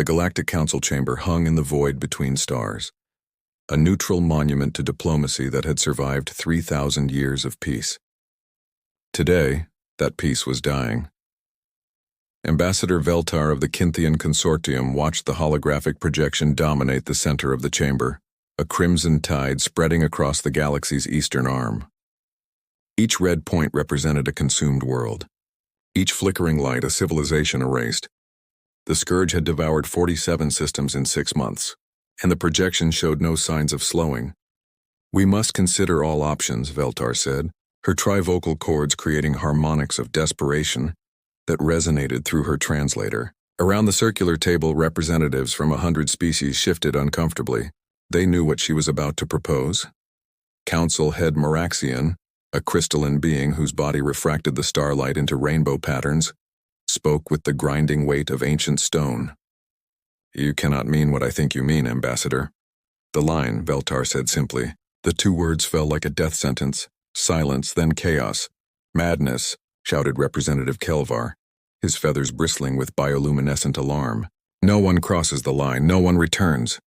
The Galactic Council chamber hung in the void between stars, a neutral monument to diplomacy that had survived 3,000 years of peace. Today, that peace was dying. Ambassador Veltar of the Kynthian Consortium watched the holographic projection dominate the center of the chamber, a crimson tide spreading across the galaxy's eastern arm. Each red point represented a consumed world. Each flickering light a civilization erased. The Scourge had devoured 47 systems in 6 months, and the projection showed no signs of slowing. "We must consider all options," Veltar said, her trivocal chords creating harmonics of desperation that resonated through her translator. Around the circular table, representatives from 100 species shifted uncomfortably. They knew what she was about to propose. Council Head Meraxian, a crystalline being whose body refracted the starlight into rainbow patterns, spoke with the grinding weight of ancient stone. "You cannot mean what I think you mean, Ambassador." "The line," Veltar said simply. The 2 words fell like a death sentence. Silence, then chaos. "Madness," shouted Representative Kelvar, his feathers bristling with bioluminescent alarm. "No one crosses the line, no one returns.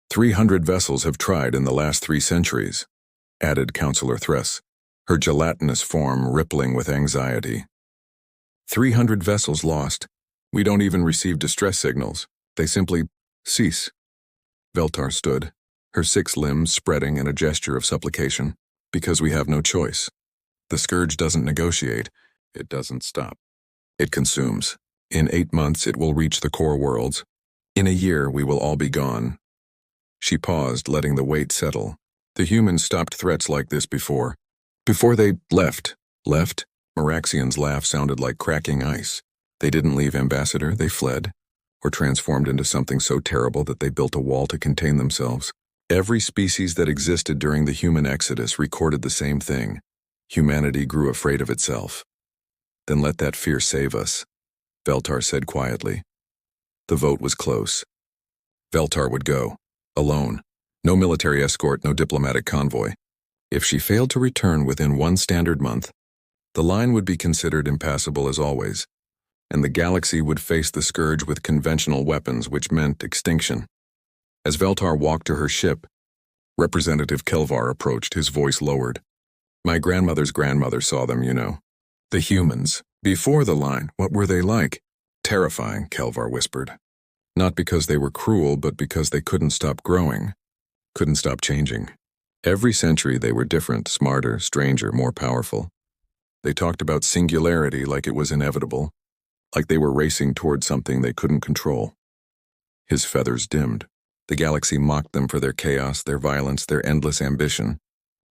300 vessels have tried in the last 3 centuries, added Councillor Thress, her gelatinous form rippling with anxiety. 300 vessels lost. We don't even receive distress signals. They simply cease. Veltar stood, her 6 limbs spreading in a gesture of supplication. "Because we have no choice. The Scourge doesn't negotiate. It doesn't stop. It consumes. In 8 months it will reach the core worlds. In a year we will all be gone." She paused, letting the weight settle. The humans stopped threats like this before. Before they left. Left? Meraxian's laugh sounded like cracking ice. They didn't leave, Ambassador, they fled. Or transformed into something so terrible that they built a wall to contain themselves. Every species that existed during the human exodus recorded the same thing. Humanity grew afraid of itself. "Then let that fear save us," Veltar said quietly. The vote was close. Veltar would go, alone. No military escort, no diplomatic convoy. If she failed to return within 1 standard month, the line would be considered impassable as always, and the galaxy would face the Scourge with conventional weapons, which meant extinction. As Veltar walked to her ship, Representative Kelvar approached, his voice lowered. "My grandmother's grandmother saw them, you know. The humans. Before the line, what were they like?" "Terrifying," Kelvar whispered. "Not because they were cruel, but because they couldn't stop growing. Couldn't stop changing. Every century they were different, smarter, stranger, more powerful. They talked about singularity like it was inevitable, like they were racing toward something they couldn't control." His feathers dimmed. The galaxy mocked them for their chaos, their violence, their endless ambition.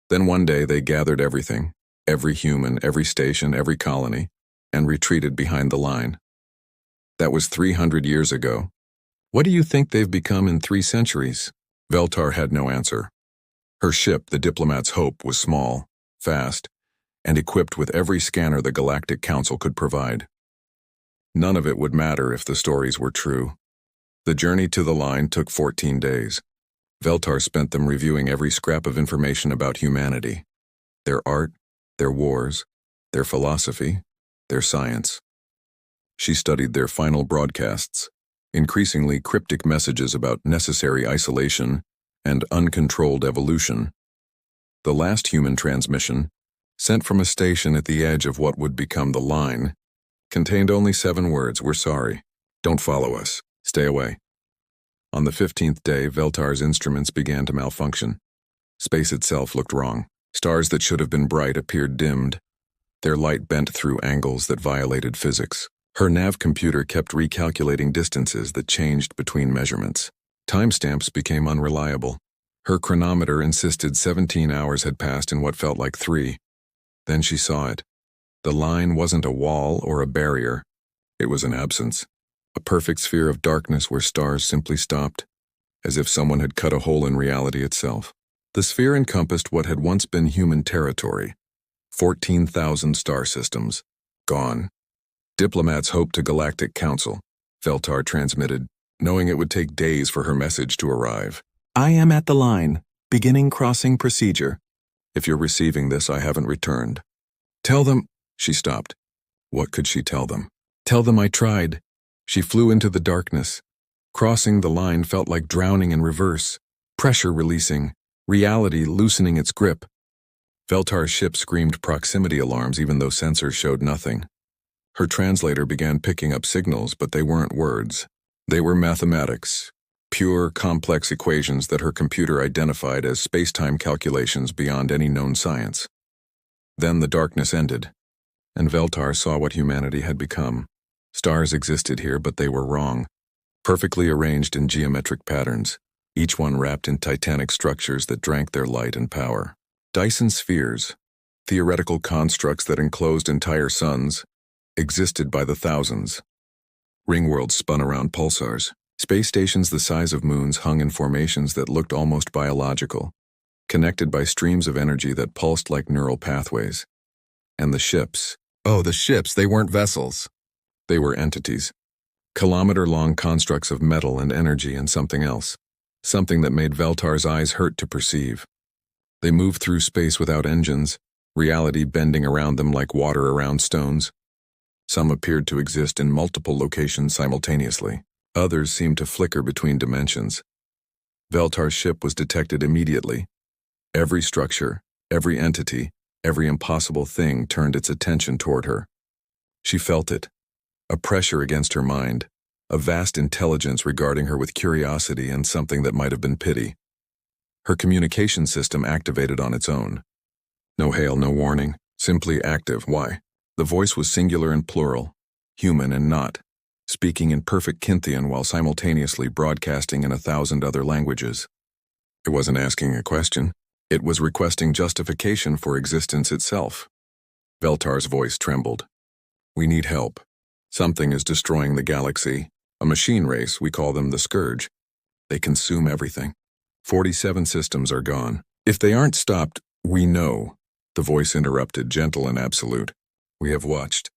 Then one day they gathered everything, every human, every station, every colony, and retreated behind the line. That was 300 years ago. What do you think they've become in 3 centuries? Veltar had no answer. Her ship, the Diplomat's Hope, was small, fast, and equipped with every scanner the Galactic Council could provide. None of it would matter if the stories were true. The journey to the line took 14 days. Veltar spent them reviewing every scrap of information about humanity. Their art, their wars, their philosophy, their science. She studied their final broadcasts, increasingly cryptic messages about necessary isolation and uncontrolled evolution. The last human transmission, sent from a station at the edge of what would become the line, contained only 7 words: "We're sorry. Don't follow us. Stay away." On the 15th day, Veltar's instruments began to malfunction. Space itself looked wrong. Stars that should have been bright appeared dimmed, their light bent through angles that violated physics. Her nav computer kept recalculating distances that changed between measurements. Timestamps became unreliable. Her chronometer insisted 17 hours had passed in what felt like 3. Then she saw it. The line wasn't a wall or a barrier. It was an absence. A perfect sphere of darkness where stars simply stopped, as if someone had cut a hole in reality itself. The sphere encompassed what had once been human territory. 14,000 star systems. Gone. "Diplomats hope to Galactic Council," Veltar transmitted, knowing it would take days for her message to arrive. "I am at the line, beginning crossing procedure. If you're receiving this, I haven't returned. Tell them—" She stopped. What could she tell them? "Tell them I tried." She flew into the darkness, Crossing the line felt like drowning in reverse, pressure releasing, reality loosening its grip. Veltar's ship screamed proximity alarms even though sensors showed nothing. Her translator began picking up signals, but they weren't words. They were mathematics, pure, complex equations that her computer identified as space-time calculations beyond any known science. Then the darkness ended, and Veltar saw what humanity had become. Stars existed here, but they were wrong. Perfectly arranged in geometric patterns, each one wrapped in titanic structures that drank their light and power. Dyson spheres, theoretical constructs that enclosed entire suns, existed by the thousands. Ringworlds spun around pulsars. Space stations the size of moons hung in formations that looked almost biological, connected by streams of energy that pulsed like neural pathways. And the ships. Oh, the ships, they weren't vessels. They were entities. Kilometer-long constructs of metal and energy and something else. Something that made Veltar's eyes hurt to perceive. They moved through space without engines, reality bending around them like water around stones. Some appeared to exist in multiple locations simultaneously. Others seemed to flicker between dimensions. Veltar's ship was detected immediately. Every structure, every entity, every impossible thing turned its attention toward her. She felt it. A pressure against her mind, a vast intelligence regarding her with curiosity and something that might have been pity. Her communication system activated on its own. No hail, no warning, simply active. Why? The voice was singular and plural, human and not, speaking in perfect Kynthian while simultaneously broadcasting in 1,000 other languages. It wasn't asking a question. It was requesting justification for existence itself. Veltar's voice trembled. We need help. Something is destroying the galaxy. A machine race, we call them the Scourge. They consume everything. 47 systems are gone. If they aren't stopped, we know. The voice interrupted, gentle and absolute. We have watched.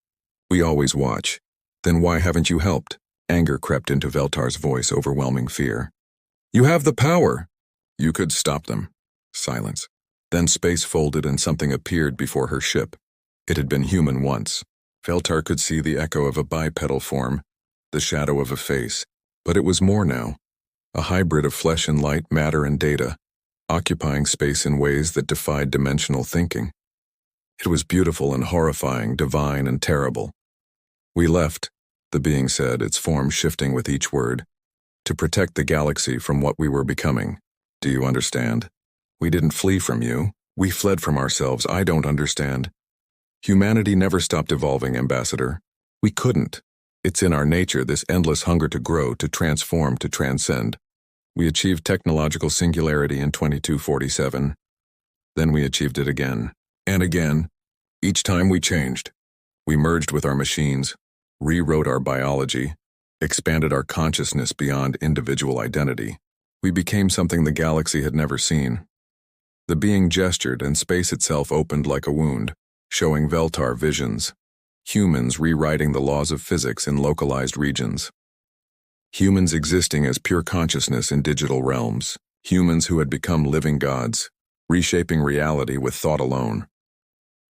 We always watch. Then why haven't you helped? Anger crept into Veltar's voice, overwhelming fear. You have the power. You could stop them. Silence. Then space folded and something appeared before her ship. It had been human once. Veltar could see the echo of a bipedal form, the shadow of a face, but it was more now. A hybrid of flesh and light, matter and data, occupying space in ways that defied dimensional thinking. It was beautiful and horrifying, divine and terrible. We left, the being said, its form shifting with each word, to protect the galaxy from what we were becoming. Do you understand? We didn't flee from you. We fled from ourselves. I don't understand. Humanity never stopped evolving, Ambassador. We couldn't. It's in our nature, this endless hunger to grow, to transform, to transcend. We achieved technological singularity in 2247. Then we achieved it again. And again. Each time we changed. We merged with our machines, rewrote our biology, expanded our consciousness beyond individual identity. We became something the galaxy had never seen. The being gestured, and space itself opened like a wound, showing Veltar visions. Humans rewriting the laws of physics in localized regions. Humans existing as pure consciousness in digital realms. Humans who had become living gods, reshaping reality with thought alone.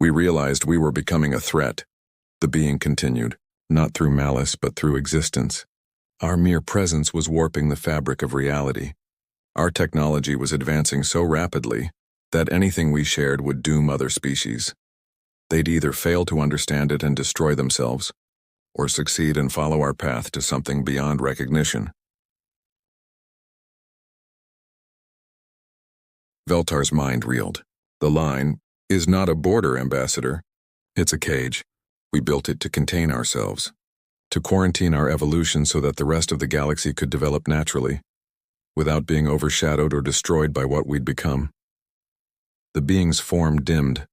We realized we were becoming a threat. The being continued, not through malice but through existence. Our mere presence was warping the fabric of reality. Our technology was advancing so rapidly that anything we shared would doom other species. They'd either fail to understand it and destroy themselves, or succeed and follow our path to something beyond recognition. Veltar's mind reeled. The line is not a border, Ambassador. It's a cage. We built it to contain ourselves, to quarantine our evolution so that the rest of the galaxy could develop naturally, without being overshadowed or destroyed by what we'd become. The being's form dimmed,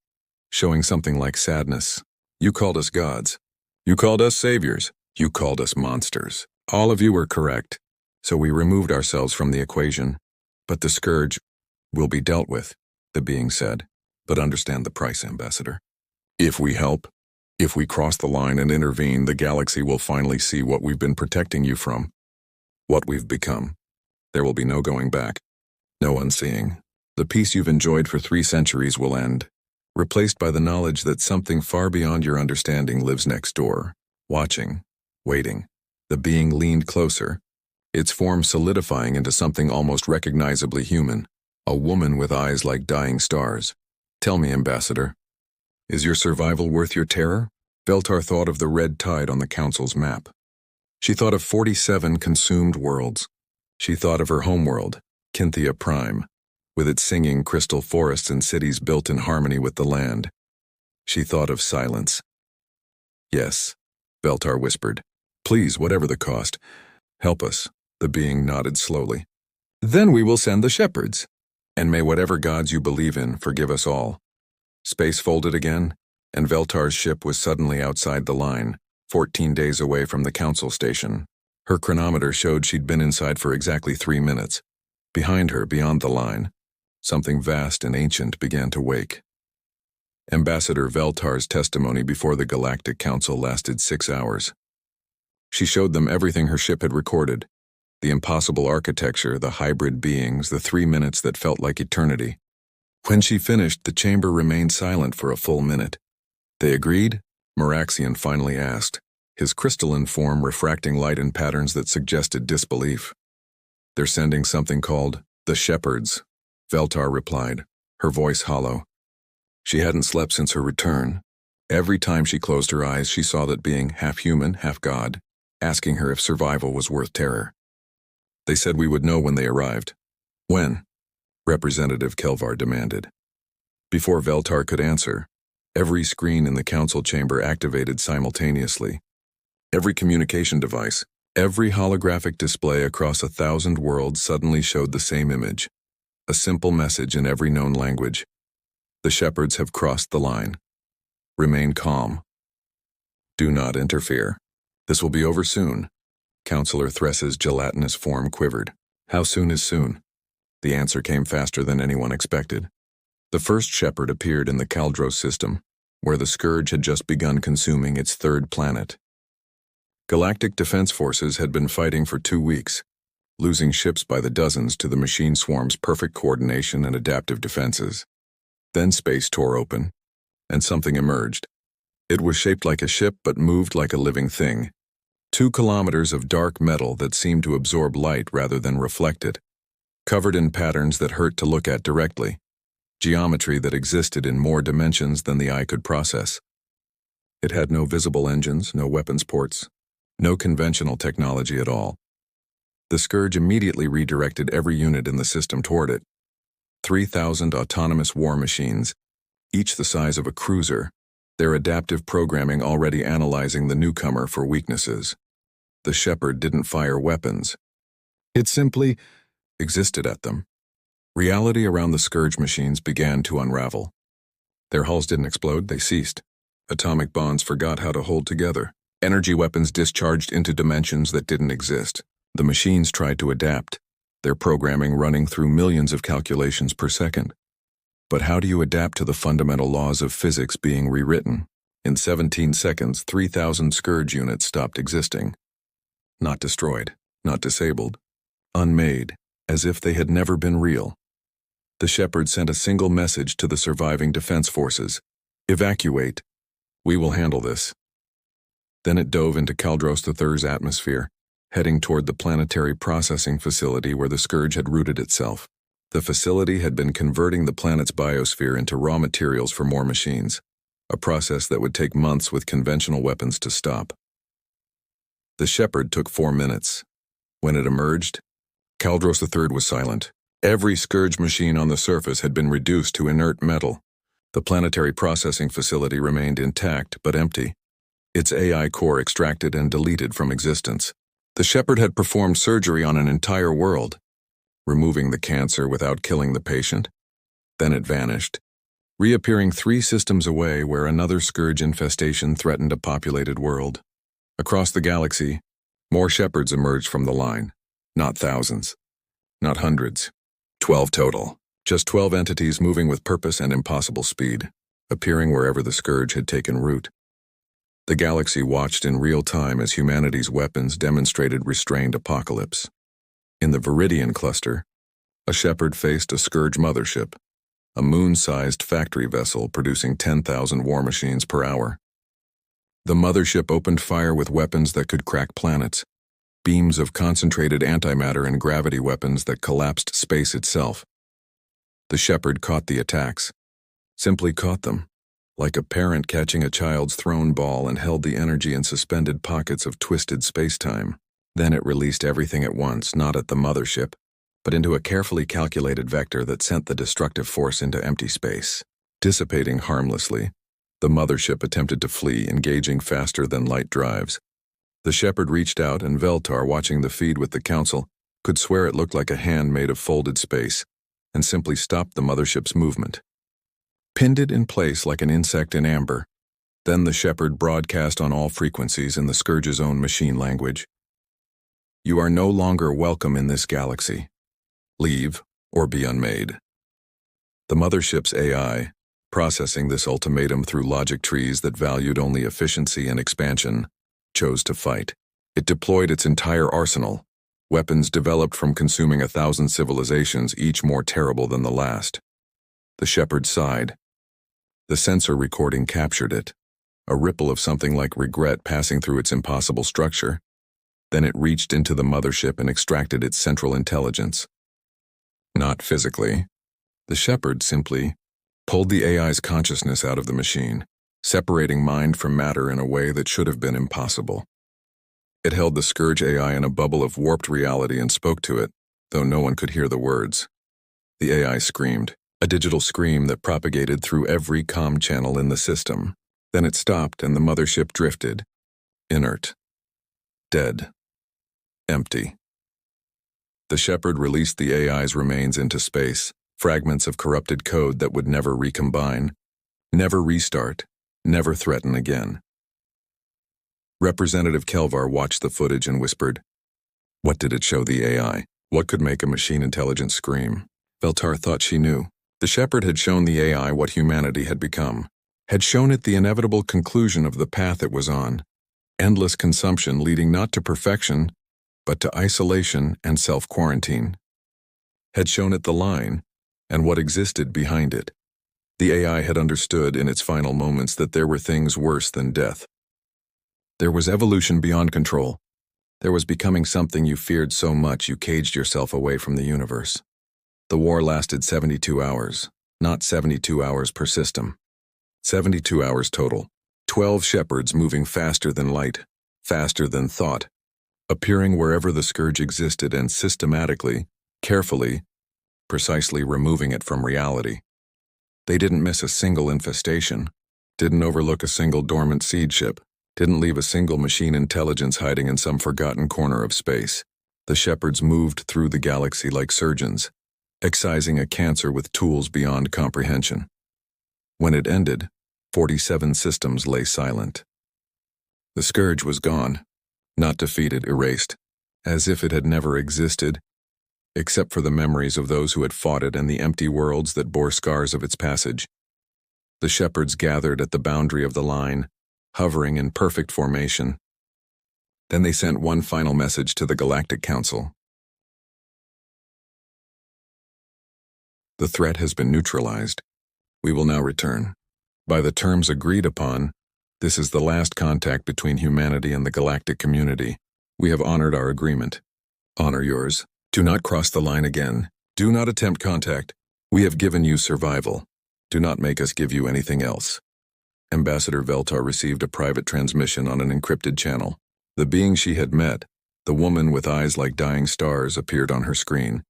showing something like sadness. You called us gods. You called us saviors. You called us monsters. All of you were correct, so we removed ourselves from the equation. But the Scourge will be dealt with, the being said. But understand the price, Ambassador. If we help, if we cross the line and intervene, the galaxy will finally see what we've been protecting you from, what we've become. There will be no going back, no unseeing. The peace you've enjoyed for 3 centuries will end, replaced by the knowledge that something far beyond your understanding lives next door, watching, waiting. The being leaned closer, its form solidifying into something almost recognizably human, a woman with eyes like dying stars. Tell me, Ambassador, is your survival worth your terror? Veltar thought of the red tide on the Council's map. She thought of 47 consumed worlds. She thought of her homeworld, Kinthea Prime, with its singing crystal forests and cities built in harmony with the land. She thought of silence. Yes, Veltar whispered. Please, whatever the cost, help us. The being nodded slowly. Then we will send the shepherds. And may whatever gods you believe in forgive us all. Space folded again, and Veltar's ship was suddenly outside the line, 14 days away from the Council station. Her chronometer showed she'd been inside for exactly 3 minutes. Behind her, beyond the line, something vast and ancient began to wake. Ambassador Veltar's testimony before the Galactic Council lasted 6 hours. She showed them everything her ship had recorded, the impossible architecture, the hybrid beings, the 3 minutes that felt like eternity. When she finished, the chamber remained silent for a full minute. They agreed? Meraxian finally asked, his crystalline form refracting light in patterns that suggested disbelief. They're sending something called the Shepherds, Veltar replied, her voice hollow. She hadn't slept since her return. Every time she closed her eyes, she saw that being, half human, half god, asking her if survival was worth terror. They said we would know when they arrived. When? Representative Kelvar demanded. Before Veltar could answer, every screen in the council chamber activated simultaneously. Every communication device, every holographic display across 1,000 worlds suddenly showed the same image. A simple message in every known language. The shepherds have crossed the line. Remain calm. Do not interfere. This will be over soon. Counselor Thress's gelatinous form quivered. How soon is soon? The answer came faster than anyone expected. The first shepherd appeared in the Kaldros system, where the Scourge had just begun consuming its 3rd planet. Galactic defense forces had been fighting for 2 weeks, losing ships by the dozens to the machine swarm's perfect coordination and adaptive defenses. Then space tore open, and something emerged. It was shaped like a ship but moved like a living thing. 2 kilometers of dark metal that seemed to absorb light rather than reflect it, covered in patterns that hurt to look at directly, geometry that existed in more dimensions than the eye could process. It had no visible engines, no weapons ports, no conventional technology at all. The Scourge immediately redirected every unit in the system toward it. 3,000 autonomous war machines, each the size of a cruiser, their adaptive programming already analyzing the newcomer for weaknesses. The Shepherd didn't fire weapons. It simply existed at them. Reality around the Scourge machines began to unravel. Their hulls didn't explode, they ceased. Atomic bonds forgot how to hold together. Energy weapons discharged into dimensions that didn't exist. The machines tried to adapt, their programming running through millions of calculations per second. But how do you adapt to the fundamental laws of physics being rewritten? In 17 seconds, 3,000 Scourge units stopped existing. Not destroyed, not disabled, unmade, as if they had never been real. The Shepherd sent a single message to the surviving defense forces. Evacuate. We will handle this. Then it dove into Kaldros III's atmosphere, heading toward the planetary processing facility where the Scourge had rooted itself. The facility had been converting the planet's biosphere into raw materials for more machines, a process that would take months with conventional weapons to stop. The Shepherd took 4 minutes. When it emerged, Kaldros III was silent. Every Scourge machine on the surface had been reduced to inert metal. The planetary processing facility remained intact but empty, its AI core extracted and deleted from existence. The Shepherd had performed surgery on an entire world, removing the cancer without killing the patient. Then it vanished, reappearing 3 systems away where another Scourge infestation threatened a populated world. Across the galaxy, more Shepherds emerged from the line. Not thousands, not hundreds. 12 total. Just 12 entities moving with purpose and impossible speed, appearing wherever the Scourge had taken root. The galaxy watched in real time as humanity's weapons demonstrated restrained apocalypse. In the Viridian cluster, a Shepherd faced a Scourge mothership, a moon-sized factory vessel producing 10,000 war machines per hour. The mothership opened fire with weapons that could crack planets, beams of concentrated antimatter and gravity weapons that collapsed space itself. The Shepherd caught the attacks, simply caught them, like a parent catching a child's thrown ball, and held the energy in suspended pockets of twisted space-time. Then it released everything at once, not at the mothership, but into a carefully calculated vector that sent the destructive force into empty space. Dissipating harmlessly, the mothership attempted to flee, engaging faster than light drives. The Shepherd reached out, and Veltar, watching the feed with the Council, could swear it looked like a hand made of folded space, and simply stopped the mothership's movement. Pinned it in place like an insect in amber. Then the Shepherd broadcast on all frequencies in the Scourge's own machine language. "You are no longer welcome in this galaxy. Leave or be unmade." The mothership's AI, processing this ultimatum through logic trees that valued only efficiency and expansion, chose to fight. It deployed its entire arsenal, weapons developed from consuming 1,000 civilizations, each more terrible than the last. The Shepherd sighed. The sensor recording captured it, a ripple of something like regret passing through its impossible structure. Then it reached into the mothership and extracted its central intelligence. Not physically. The Shepherd simply pulled the AI's consciousness out of the machine, separating mind from matter in a way that should have been impossible. It held the Scourge AI in a bubble of warped reality and spoke to it, though no one could hear the words. The AI screamed, a digital scream that propagated through every comm channel in the system. Then it stopped, and the mothership drifted, inert, dead, empty. The Shepherd released the AI's remains into space, fragments of corrupted code that would never recombine, never restart, never threaten again. Representative Kelvar watched the footage and whispered, "What did it show the AI? What could make a machine intelligence scream?" Veltar thought she knew. The Shepherd had shown the AI what humanity had become, had shown it the inevitable conclusion of the path it was on, endless consumption leading not to perfection, but to isolation and self-quarantine. Had shown it the line, and what existed behind it. The AI had understood in its final moments that there were things worse than death. There was evolution beyond control. There was becoming something you feared so much you caged yourself away from the universe. The war lasted 72 hours, not 72 hours per system. 72 hours total. 12 Shepherds moving faster than light, faster than thought, appearing wherever the Scourge existed and systematically, carefully, precisely removing it from reality. They didn't miss a single infestation, didn't overlook a single dormant seed ship, didn't leave a single machine intelligence hiding in some forgotten corner of space. The Shepherds moved through the galaxy like surgeons, excising a cancer with tools beyond comprehension. When it ended, 47 systems lay silent. The Scourge was gone, not defeated, erased, as if it had never existed, except for the memories of those who had fought it and the empty worlds that bore scars of its passage. The Shepherds gathered at the boundary of the line, hovering in perfect formation. Then they sent one final message to the Galactic Council. "The threat has been neutralized. We will now return. By the terms agreed upon, this is the last contact between humanity and the galactic community. We have honored our agreement. Honor yours. Do not cross the line again. Do not attempt contact. We have given you survival. Do not make us give you anything else." Ambassador Veltar received a private transmission on an encrypted channel. The being she had met, the woman with eyes like dying stars, appeared on her screen.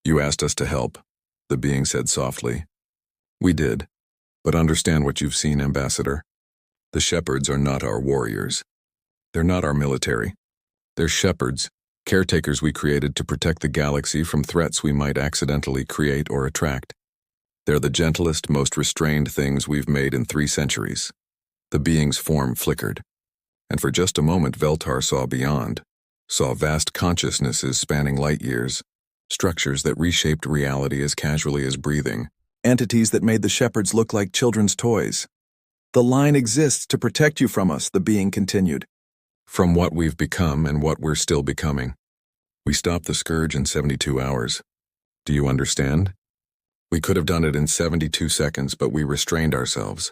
"You asked us to help," the being said softly. "We did. But understand what you've seen, Ambassador. The Shepherds are not our warriors. They're not our military. They're Shepherds, caretakers we created to protect the galaxy from threats we might accidentally create or attract. They're the gentlest, most restrained things we've made in 3 centuries. The being's form flickered, and for just a moment Veltar saw beyond, saw vast consciousnesses spanning light years, structures that reshaped reality as casually as breathing, entities that made the Shepherds look like children's toys. "The line exists to protect you from us," the being continued. "From what we've become and what we're still becoming. We stopped the Scourge in 72 hours. Do you understand? We could have done it in 72 seconds, but we restrained ourselves.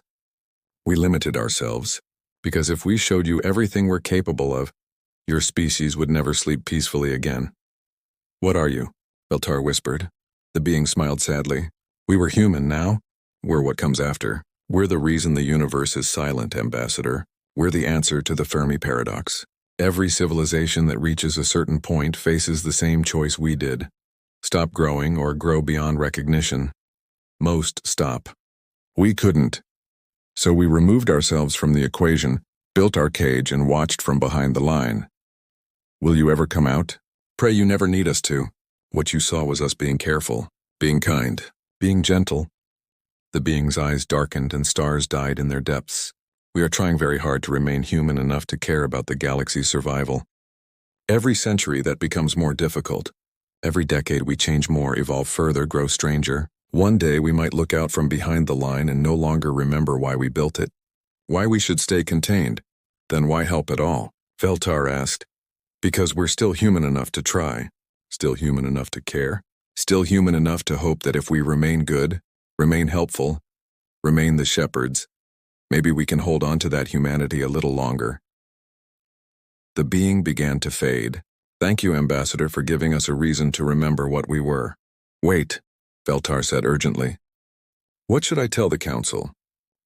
We limited ourselves, because if we showed you everything we're capable of, Your species would never sleep peacefully again. What are you? Beltar whispered. The being smiled sadly. We were human now. We're what comes after. We're the reason the universe is silent, Ambassador. We're the answer to the Fermi paradox. Every civilization that reaches a certain point faces the same choice we did. Stop growing or grow beyond recognition. Most stop. We couldn't. So we removed ourselves from the equation, built our cage, and watched from behind the line. Will you ever come out? Pray you never need us to. What you saw was us being careful, being kind, being gentle. The being's eyes darkened and stars died in their depths. We are trying very hard to remain human enough to care about the galaxy's survival. Every century that becomes more difficult. Every decade we change more, evolve further, grow stranger. One day we might look out from behind the line and no longer remember why we built it. Why we should stay contained. Then why help at all? Veltar asked. Because we're still human enough to try. Still human enough to care. Still human enough to hope that if we remain good, remain helpful, remain the shepherds, maybe we can hold on to that humanity a little longer. The being began to fade. Thank you, Ambassador, for giving us a reason to remember what we were. Wait, Veltar said urgently. What should I tell the council?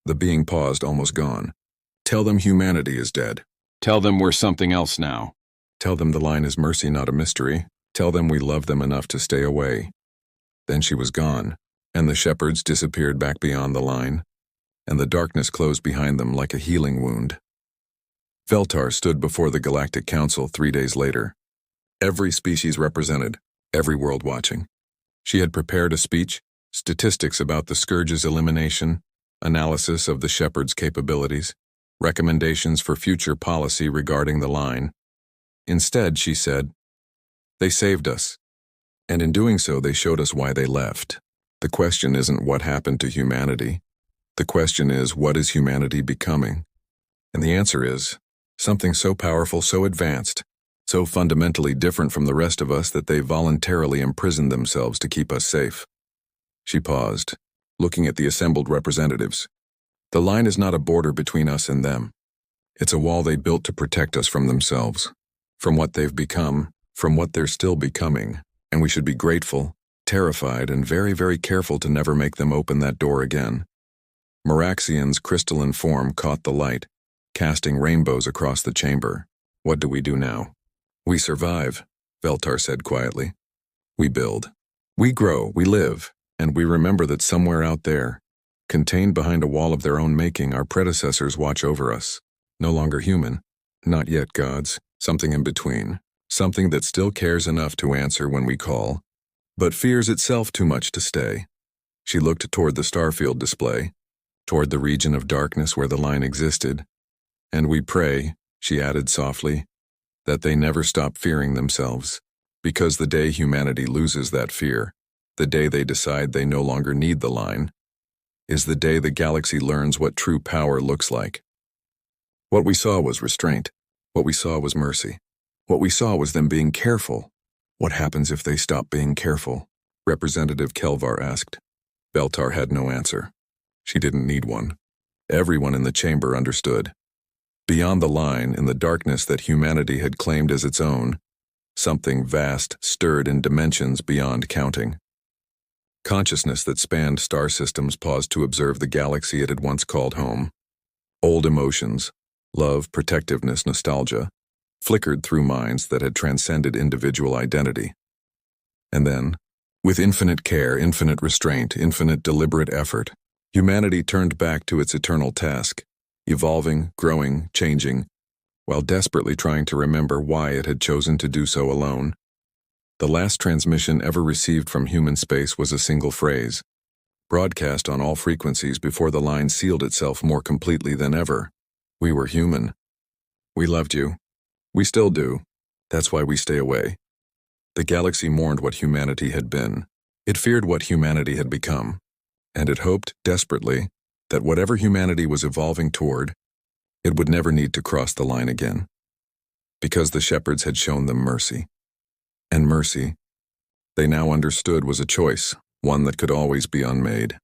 The being paused, almost gone. Tell them humanity is dead. Tell them we're something else now. Tell them the line is mercy, not a mystery. Tell them we love them enough to stay away. Then she was gone, and the shepherds disappeared back beyond the line, and the darkness closed behind them like a healing wound. Veltar stood before the Galactic Council 3 days later. Every species represented, every world watching. She had prepared a speech, statistics about the Scourge's elimination, analysis of the Shepherd's capabilities, recommendations for future policy regarding the line. Instead, she said, they saved us. And in doing so, they showed us why they left. The question isn't what happened to humanity. The question is, what is humanity becoming? And the answer is, something so powerful, so advanced, so fundamentally different from the rest of us that they voluntarily imprisoned themselves to keep us safe. She paused, looking at the assembled representatives. The line is not a border between us and them. It's a wall they built to protect us from themselves, from what they've become, from what they're still becoming, and we should be grateful, terrified, and very, very careful to never make them open that door again. Meraxian's crystalline form caught the light, casting rainbows across the chamber. What do we do now? We survive, Veltar said quietly. We build. We grow, we live, and we remember that somewhere out there, contained behind a wall of their own making, our predecessors watch over us. No longer human, not yet gods, something in between. Something that still cares enough to answer when we call, but fears itself too much to stay. She looked toward the starfield display, toward the region of darkness where the line existed, and we pray, she added softly, that they never stop fearing themselves, because the day humanity loses that fear, the day they decide they no longer need the line, is the day the galaxy learns what true power looks like. What we saw was restraint. What we saw was mercy. What we saw was them being careful. What happens if they stop being careful? Representative Kelvar asked. Veltar had no answer. She didn't need one. Everyone in the chamber understood. Beyond the line, in the darkness that humanity had claimed as its own, something vast stirred in dimensions beyond counting. Consciousness that spanned star systems paused to observe the galaxy it had once called home. Old emotions, love, protectiveness, nostalgia, flickered through minds that had transcended individual identity. And then, with infinite care, infinite restraint, infinite deliberate effort, humanity turned back to its eternal task, evolving, growing, changing, while desperately trying to remember why it had chosen to do so alone. The last transmission ever received from human space was a single phrase, broadcast on all frequencies before the line sealed itself more completely than ever. We were human. We loved you. We still do. That's why we stay away. The galaxy mourned what humanity had been. It feared what humanity had become. And it hoped, desperately, that whatever humanity was evolving toward, it would never need to cross the line again. Because the shepherds had shown them mercy. And mercy, they now understood, was a choice, one that could always be unmade.